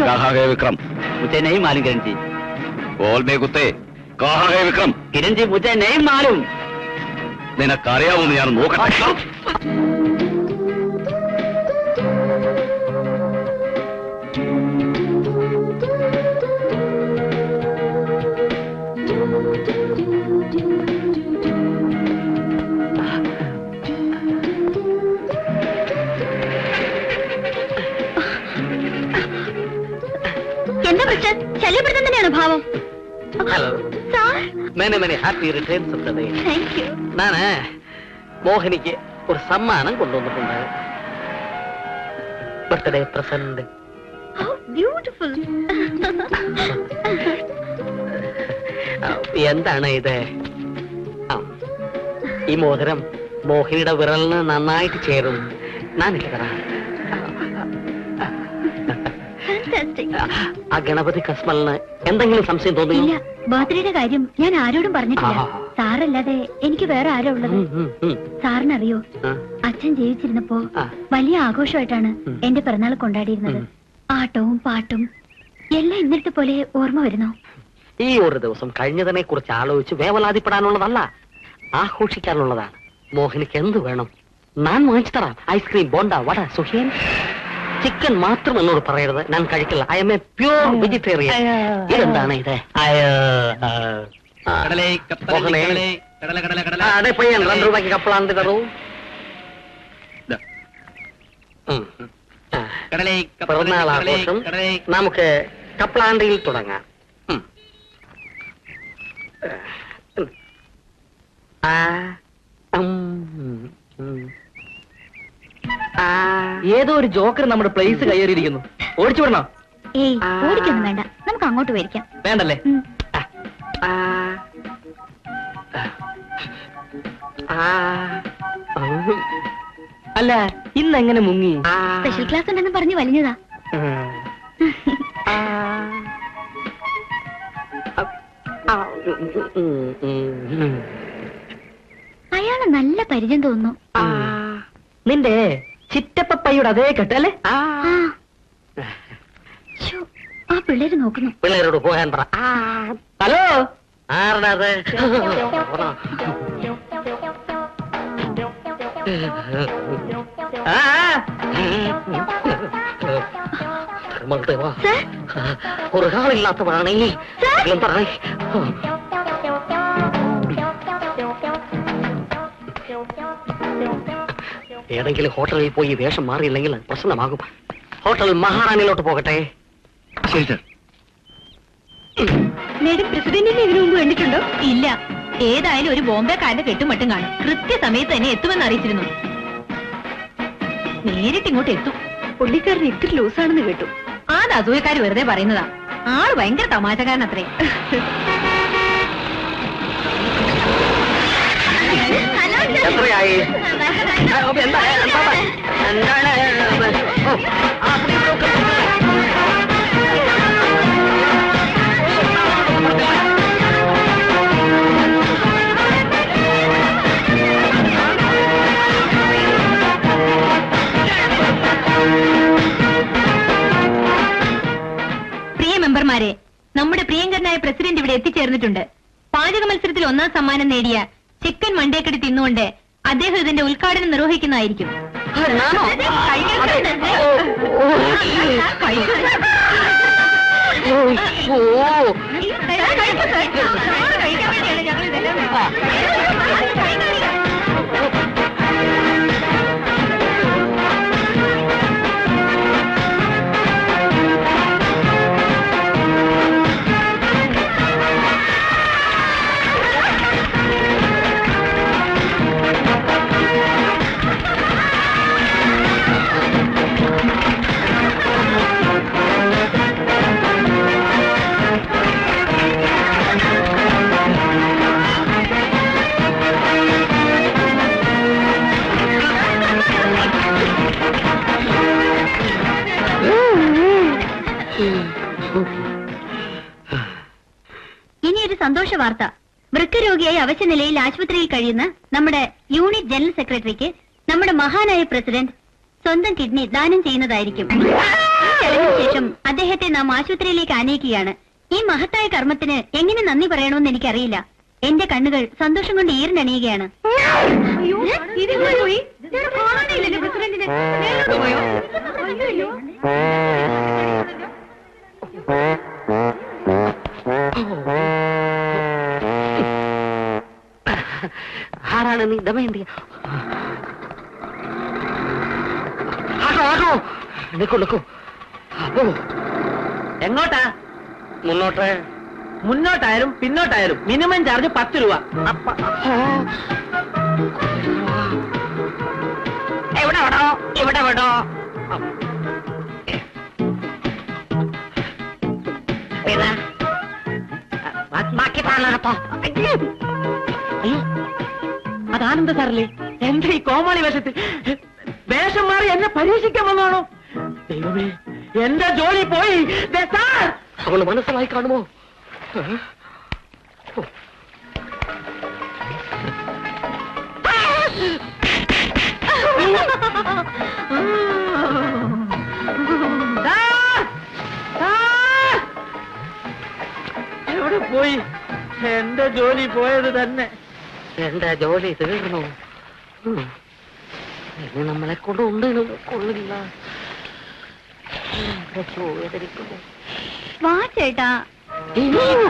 कहा है विक्रम? मुझे नहीं मालूम किरण जी। बोल बे कुत्ते, कहा है विक्रम? किरण जी मुझे नहीं मालूम. നിനക്കറിയാവുന്ന ഞാൻ നോക്കട്ടെ. എന്താ പ്രശ്നം? ശല്യപ്പെടുത്താൻ തന്നെയാണ് ഭാവം. Hello sir, many happy returns of the day. Thank you. ഞാന് മോഹിനിക്ക് ഒരു സമ്മാനം കൊണ്ടുവന്നിട്ടുണ്ട്. Birthday present. ബ്യൂട്ടിഫുൾ. എന്താണ് ഇത്? ഈ മോതിരം മോഹിനിയുടെ വിരലിന് നന്നായിട്ട് ചേരും. ഞാനിട്ട് തരാം. ആ ഗണപതി കസ്മലിന് എന്തെങ്കിലും സംശയം തോന്നിയോ? ഇല്ല, ബർത്ത്ഡേയുടെ കാര്യം ഞാൻ ആരോടും പറഞ്ഞിട്ടില്ല. സാറല്ലാതെ എനിക്ക് വേറെ ആരാ ഉള്ളത്? സാറിനറിയോ, അച്ഛൻ ജീവിച്ചിരുന്നപ്പോ വലിയ ആഘോഷമായിട്ടാണ് എന്റെ പിറന്നാൾ കൊണ്ടാടിയിരുന്നത്. ആട്ടവും പാട്ടും എല്ലാം ഇന്നത്തെ പോലെ ഓർമ്മ വരുന്നു. ഈ ഒരു ദിവസം കഴിഞ്ഞതിനെ കുറിച്ച് ആലോചിച്ച് വേവലാതിപ്പെടാനുള്ളതല്ല, ആഘോഷിക്കാനുള്ളതാണ്. മോഹിനിക്ക് എന്ത് വേണം? ഞാൻ വാങ്ങിച്ചു തരാം. ഐസ്ക്രീം, ബോണ്ട, വട, സുഖിയൻ. ചിക്കൻ മാത്രം എന്നോട് പറയരുത്, ഞാൻ കഴിക്കില്ല. I M A pure vegetarian. ഇതെന്താണ് ഇത്? പയ്യൻ 2 രൂപയ്ക്ക് കപ്പളാണ്ട് തരൂ. പിറന്നാൾ ആഘോഷം നമുക്ക് കപ്പളാണ്ടിയിൽ തുടങ്ങാം. ഏതോ ഒരു ജോക്കർ നമ്മുടെ പ്ലേസ് കയ്യേറിയിരിക്കുന്നു. ഓടിച്ചു വിടണോ? ഏയ്, ഓടിക്കൊന്നും വേണ്ട, നമുക്ക് അങ്ങോട്ട് വരിക്കാം. വേണ്ടല്ലേ? അല്ല, ഇന്നെങ്ങനെ മുങ്ങി? സ്പെഷ്യൽ ക്ലാസ് ഉണ്ടെന്ന് പറഞ്ഞ് വലിഞ്ഞതാ. അയാള് നല്ല പരിചയം തോന്നുന്നു. നിന്റെ ചിറ്റപ്പയ്യുടെ അതേ കെട്ടല്ലേ? ആ പിള്ളേര് നോക്കുന്നു. പിള്ളേരോട് പോകാൻ പറ. ഹലോ, ആരുടെ? ഒരു കാളില്ലാത്തവരാണെങ്കിൽ പറയേ. ഏതെങ്കിലും ഹോട്ടലിൽ പോയി വേഷം മാറിയില്ലെങ്കിൽ പ്രശ്നമാകും. ഹോട്ടൽ മഹാറാണിയിലോട്ട് പോകട്ടെ. ശരി സർ. മേഡം പ്രസിഡന്റിനെ ഇതിനു മുമ്പ് കണ്ടിട്ടുണ്ടോ? ഇല്ല. ഏതായാലും ഒരു ബോംബെക്കാരന്റെ കെട്ടുമട്ടും കാണും. കൃത്യസമയത്ത് തന്നെ എത്തുമെന്ന് അറിയിച്ചിരുന്നു. നേരിട്ട് ഇങ്ങോട്ട് എത്തും. പുള്ളിക്കാരൻ ഇത്തിരി ലൂസാണെന്ന് കേട്ടു. അത് അസൂയക്കാര് വെറുതെ പറയുന്നതാ. ആള് ഭയങ്കര തമാശക്കാരൻ അത്രേ. എത്രയായി? പ്രിയ മെമ്പർമാരെ, നമ്മുടെ പ്രിയങ്കരനായ പ്രസിഡന്റ് ഇവിടെ എത്തിച്ചേർന്നിട്ടുണ്ട്. പാചക മത്സരത്തിൽ 1ാം സമ്മാനം നേടിയ ചിക്കൻ മണ്ടേക്കടി തിന്നുകൊണ്ട് അദ്ദേഹം ഇതിന്റെ ഉദ്ഘാടനം നിർവഹിക്കുന്നതായിരിക്കും. ഇനിയൊരു സന്തോഷ വാർത്ത. വൃക്കരോഗിയായി അവശ നിലയിൽ ആശുപത്രിയിൽ കഴിയുന്ന നമ്മുടെ യൂണിറ്റ് ജനറൽ സെക്രട്ടറിക്ക് നമ്മുടെ മഹാനായ പ്രസിഡന്റ് സ്വന്തം കിഡ്നി ദാനം ചെയ്യുന്നതായിരിക്കും. ചടങ്ങിന് ശേഷം അദ്ദേഹത്തെ നാം ആശുപത്രിയിലേക്ക് ആനയിക്കുകയാണ്. ഈ മഹത്തായ കർമ്മത്തിന് എങ്ങനെ നന്ദി പറയണമെന്ന് എനിക്കറിയില്ല. എന്റെ കണ്ണുകൾ സന്തോഷം കൊണ്ട് ഈറിനണിയുകയാണ്. ആരാണ് നീ? ദമയന്തി? ആകോ നിക്കൂ നിക്കൂ. അപ്പോ എങ്ങോട്ടാ? മുന്നോട്ട്. മുന്നോട്ടായാലും പിന്നോട്ടായാലും മിനിമം ചാർജ് 10 രൂപ. എവിടെ വിടോ? ഇവിടെ വിടോ? പിന്നെ ബാക്കി താളാട്ടോ. അയ്യോ, അതാനന്ദ സാറല്ലേ? എന്റെ ഈ കോമാളി വേഷത്തിൽ വേഷം മാറി എന്നെ പരീക്ഷിക്കാൻ വന്നാണോ? ദൈവമേ, എന്റെ ജോലി പോയി. ദേ സാർ, അവള് മനസ്സിലായി കാണുമോ? എവിടെ പോയി? എന്റെ ജോലി പോയത് തന്നെ. എന്റെ ജോലി തീർന്നു. ഇനി നമ്മളെ കൊണ്ട് ഉണ്ട് കൊള്ളില്ല. വാ ചേട്ടാ. ഇനിയോ?